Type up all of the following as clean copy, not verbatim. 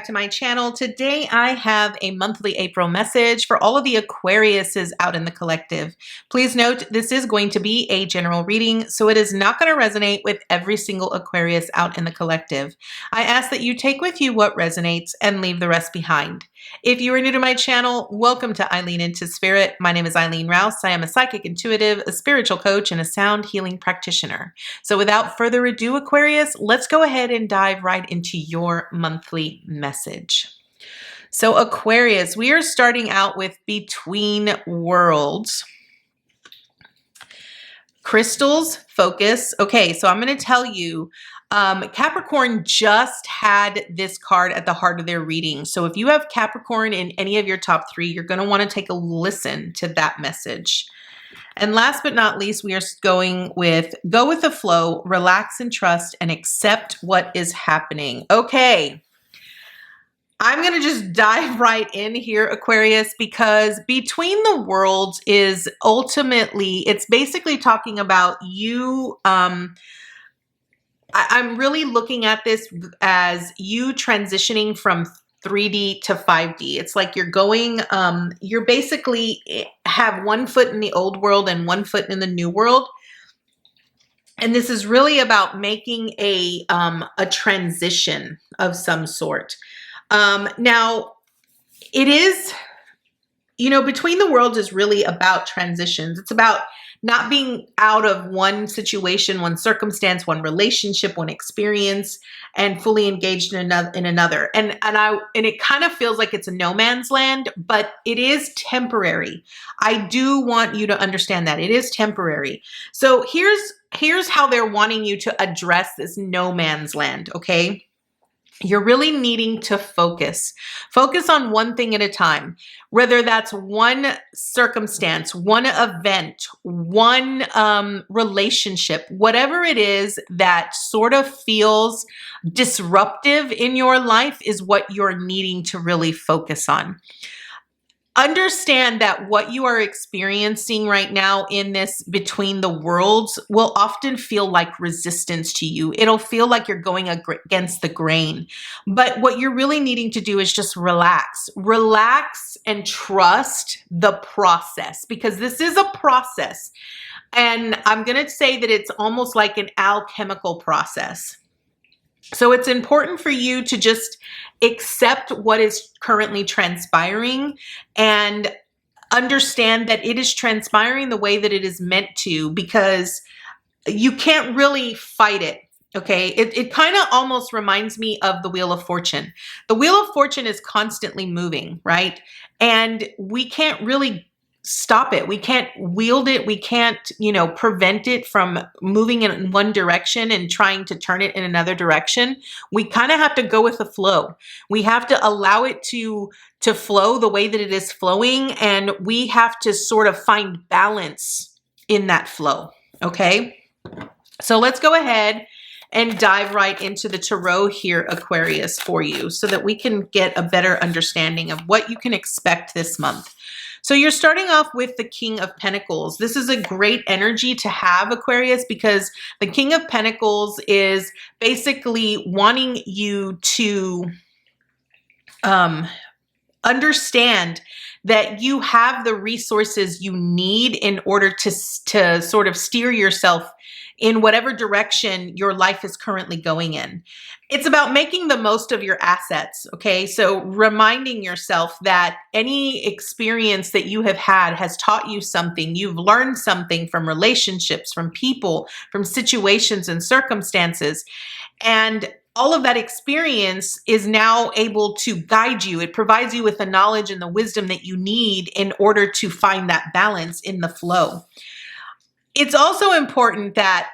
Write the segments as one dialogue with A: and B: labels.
A: to my channel. Today I have a monthly April message for all of the Aquariuses out in the collective. Please note this is going to be a general reading, so it is not going to resonate with every single Aquarius out in the collective. I ask that you take with you what resonates and leave the rest behind. If you are new to my channel, welcome to Eileen Into Spirit. My name is Eileen Rouse. I am a psychic intuitive, a spiritual coach, and a sound healing practitioner. So without further ado, Aquarius, let's go ahead and dive right into your monthly message. So Aquarius, we are starting out with Between Worlds. Crystals, focus. Okay, so I'm going to tell you, Capricorn just had this card at the heart of their reading. So if you have Capricorn in any of your top three, you're going to want to take a listen to that message. And last but not least, we are going with go with the flow, relax and trust, and accept what is happening. Okay. I'm going to just dive right in here, Aquarius, because Between the Worlds is ultimately, it's basically talking about you. I'm really looking at this as you transitioning from 3D to 5D. It's like you're going, you're basically have one foot in the old world and one foot in the new world. And this is really about making a transition of some sort. Now, it is, Between the Worlds is really about transitions. It's about not being out of one situation, one circumstance, one relationship, one experience, and fully engaged in another. And it kind of feels like it's a no man's land, but it is temporary. I do want you to understand that it is temporary. So here's how they're wanting you to address this no man's land, okay? You're really needing to focus on one thing at a time, whether that's one circumstance, one event, one relationship, whatever it is that sort of feels disruptive in your life is what you're needing to really focus on. Understand that what you are experiencing right now in this Between the Worlds will often feel like resistance to you. It'll feel like you're going against the grain. But what you're really needing to do is just relax. Relax and trust the process, because this is a process. And I'm going to say that it's almost like an alchemical process. So it's important for you to just accept what is currently transpiring and understand that it is transpiring the way that it is meant to, because you can't really fight it. Okay. It kind of almost reminds me of the Wheel of Fortune. The Wheel of Fortune is constantly moving, right? And we can't really stop it. We can't wield it. We can't, prevent it from moving in one direction and trying to turn it in another direction. We kind of have to go with the flow. We have to allow it to flow the way that it is flowing. And we have to sort of find balance in that flow. Okay. So let's go ahead and dive right into the tarot here, Aquarius, for you so that we can get a better understanding of what you can expect this month. So you're starting off with the King of Pentacles. This is a great energy to have, Aquarius, because the King of Pentacles is basically wanting you to understand that you have the resources you need in order to sort of steer yourself in whatever direction your life is currently going in. It's about making the most of your assets, okay? So reminding yourself that any experience that you have had has taught you something. You've learned something from relationships, from people, from situations and circumstances. And all of that experience is now able to guide you. It provides you with the knowledge and the wisdom that you need in order to find that balance in the flow. It's also important that,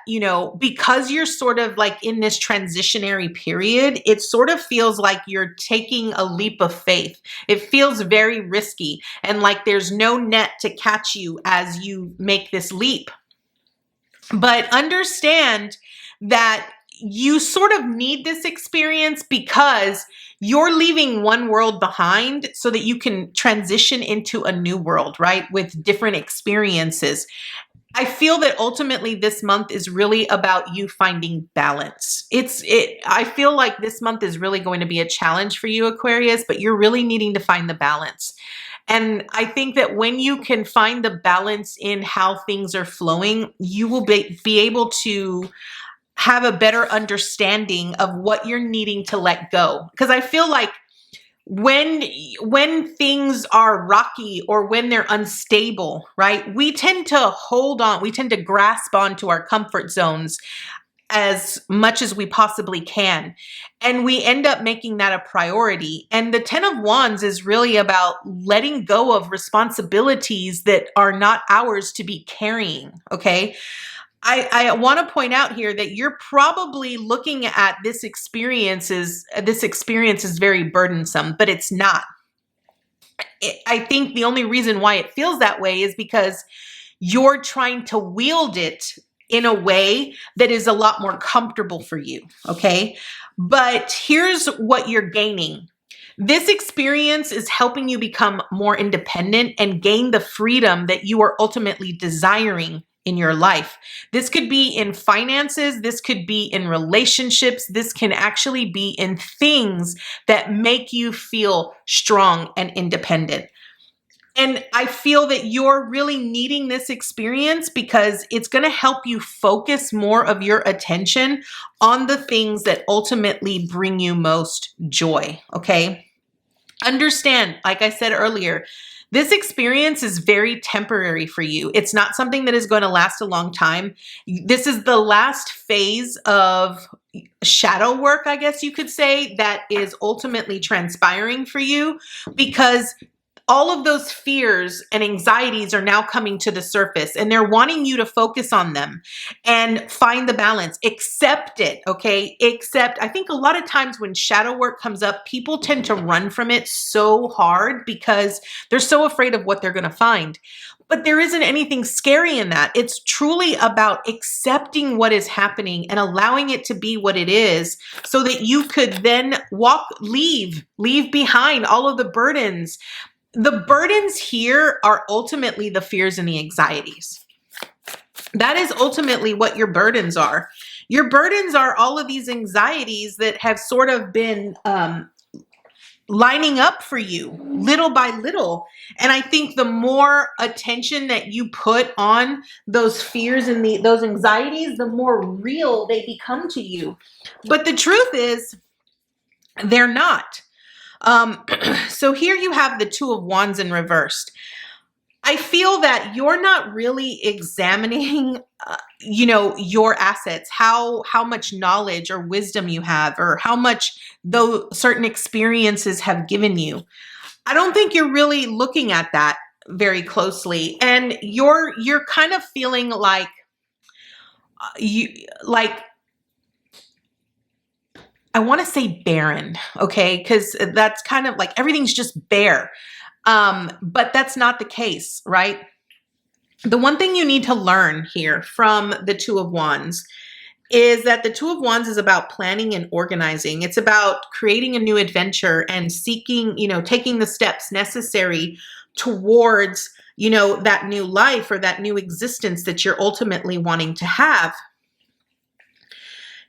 A: because you're sort of like in this transitionary period, it sort of feels like you're taking a leap of faith. It feels very risky and like there's no net to catch you as you make this leap. But understand that you sort of need this experience because you're leaving one world behind so that you can transition into a new world, right? With different experiences. I feel that ultimately this month is really about you finding balance. I feel like this month is really going to be a challenge for you, Aquarius, but you're really needing to find the balance. And I think that when you can find the balance in how things are flowing, you will be able to have a better understanding of what you're needing to let go. Because I feel like when things are rocky or when they're unstable, right? We tend to hold on, we tend to grasp onto our comfort zones as much as we possibly can. And we end up making that a priority. And the 10 of Wands is really about letting go of responsibilities that are not ours to be carrying. Okay. I want to point out here that you're probably looking at this experience is very burdensome, but it's not. I think the only reason why it feels that way is because you're trying to wield it in a way that is a lot more comfortable for you, okay? But here's what you're gaining. This experience is helping you become more independent and gain the freedom that you are ultimately desiring in your life. This could be in finances, this could be in relationships, this can actually be in things that make you feel strong and independent. And I feel that you're really needing this experience because it's going to help you focus more of your attention on the things that ultimately bring you most joy, okay? Understand, like I said earlier, this experience is very temporary for you. It's not something that is going to last a long time. This is the last phase of shadow work, I guess you could say, that is ultimately transpiring for you because all of those fears and anxieties are now coming to the surface and they're wanting you to focus on them and find the balance. Accept it, okay? I think a lot of times when shadow work comes up, people tend to run from it so hard because they're so afraid of what they're going to find. But there isn't anything scary in that. It's truly about accepting what is happening and allowing it to be what it is so that you could then leave behind all of the burdens. The burdens here are ultimately the fears and the anxieties. That is ultimately what your burdens are. Your burdens are all of these anxieties that have sort of been lining up for you little by little. And I think the more attention that you put on those fears and those anxieties, the more real they become to you. But the truth is, they're not. So here you have the Two of Wands in reversed. I feel that you're not really examining, your assets, how much knowledge or wisdom you have, or how much those certain experiences have given you. I don't think you're really looking at that very closely, and you're kind of feeling like I want to say barren, okay? Because that's kind of like everything's just bare. But that's not the case, right? The one thing you need to learn here from the Two of Wands is that the Two of Wands is about planning and organizing. It's about creating a new adventure and seeking, taking the steps necessary towards, that new life or that new existence that you're ultimately wanting to have.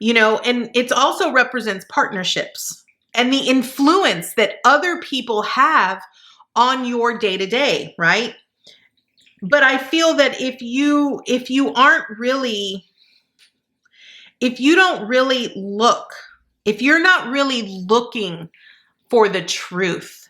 A: And it also represents partnerships and the influence that other people have on your day-to-day, right? But I feel that if you don't really look, if you're not really looking for the truth,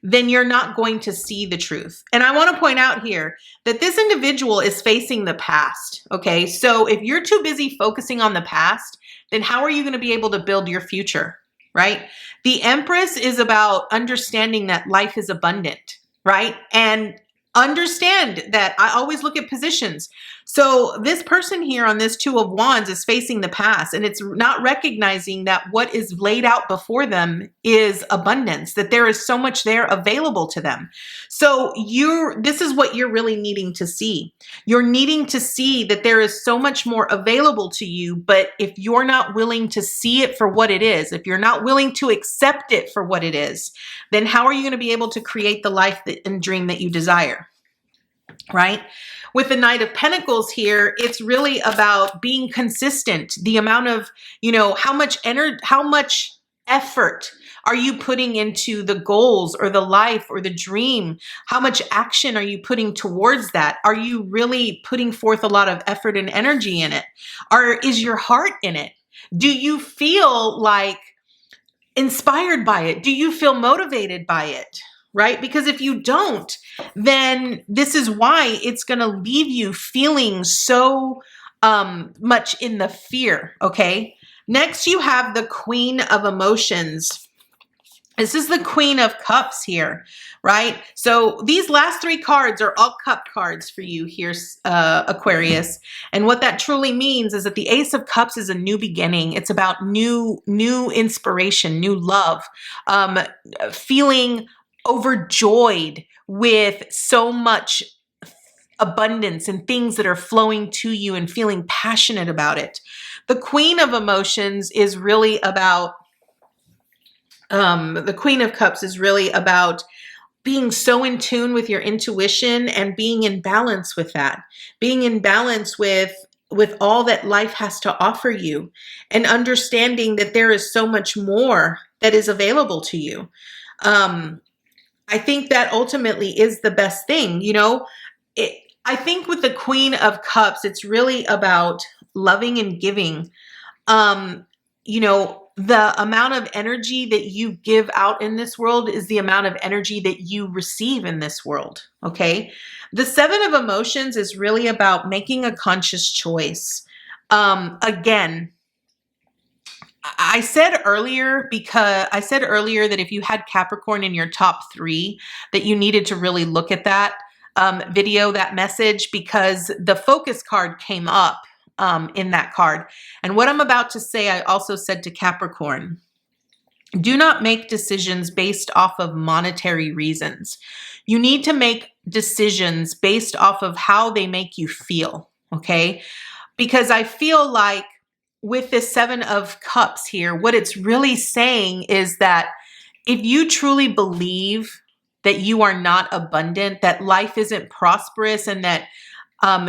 A: then you're not going to see the truth. And I want to point out here that this individual is facing the past, okay? So if you're too busy focusing on the past, then how are you going to be able to build your future, right? The Empress is about understanding that life is abundant, right? And understand that I always look at positions. So this person here on this Two of Wands is facing the past, and it's not recognizing that what is laid out before them is abundance, that there is so much there available to them. So this is what you're really needing to see. You're needing to see that there is so much more available to you, but if you're not willing to see it for what it is, if you're not willing to accept it for what it is, then how are you going to be able to create the life and dream that you desire? right? With the Knight of Pentacles here, it's really about being consistent. The amount of, how much energy, how much effort are you putting into the goals or the life or the dream? How much action are you putting towards that? Are you really putting forth a lot of effort and energy in it? Or is your heart in it? Do you feel like inspired by it? Do you feel motivated by it? Right? Because if you don't, then this is why it's going to leave you feeling so much in the fear. Okay. Next, you have the Queen of Emotions. This is the Queen of Cups here, right? So these last three cards are all cup cards for you here, Aquarius. And what that truly means is that the Ace of Cups is a new beginning. It's about new inspiration, new love, feeling overjoyed with so much abundance and things that are flowing to you and feeling passionate about it. The Queen of Emotions is really about the Queen of Cups is really about being so in tune with your intuition and being in balance with that, being in balance with all that life has to offer you, and understanding that there is so much more that is available to you. I think that ultimately is the best thing. I think with the Queen of Cups, it's really about loving and giving. The amount of energy that you give out in this world is the amount of energy that you receive in this world. Okay. The Seven of Emotions is really about making a conscious choice. Again, I said earlier that if you had Capricorn in your top 3, that you needed to really look at that video, that message, because the focus card came up in that card. And what I'm about to say, I also said to Capricorn: do not make decisions based off of monetary reasons. You need to make decisions based off of how they make you feel. Okay. Because I feel like with this Seven of Cups here, what it's really saying is that if you truly believe that you are not abundant, that life isn't prosperous, and that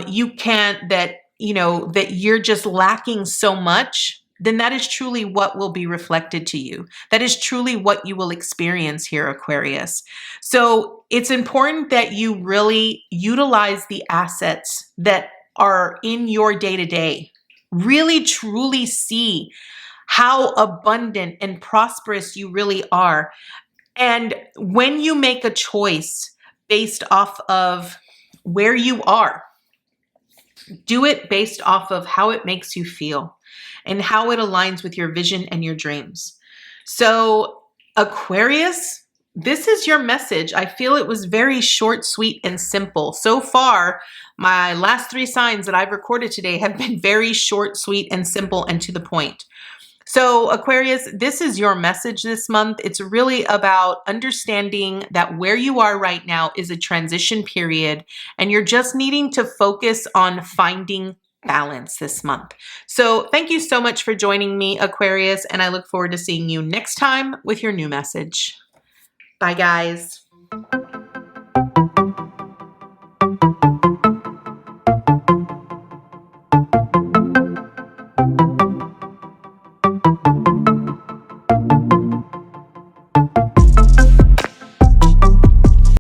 A: you can't, that you're just lacking so much, then that is truly what will be reflected to you. That is truly what you will experience here, Aquarius. So it's important that you really utilize the assets that are in your day-to-day. Really, truly see how abundant and prosperous you really are. And when you make a choice based off of where you are, do it based off of how it makes you feel and how it aligns with your vision and your dreams. So, Aquarius, this is your message. I feel it was very short, sweet, and simple. So far, my last 3 signs that I've recorded today have been very short, sweet, and simple, and to the point. So, Aquarius, this is your message this month. It's really about understanding that where you are right now is a transition period, and you're just needing to focus on finding balance this month. So thank you so much for joining me, Aquarius, and I look forward to seeing you next time with your new message. Bye, guys.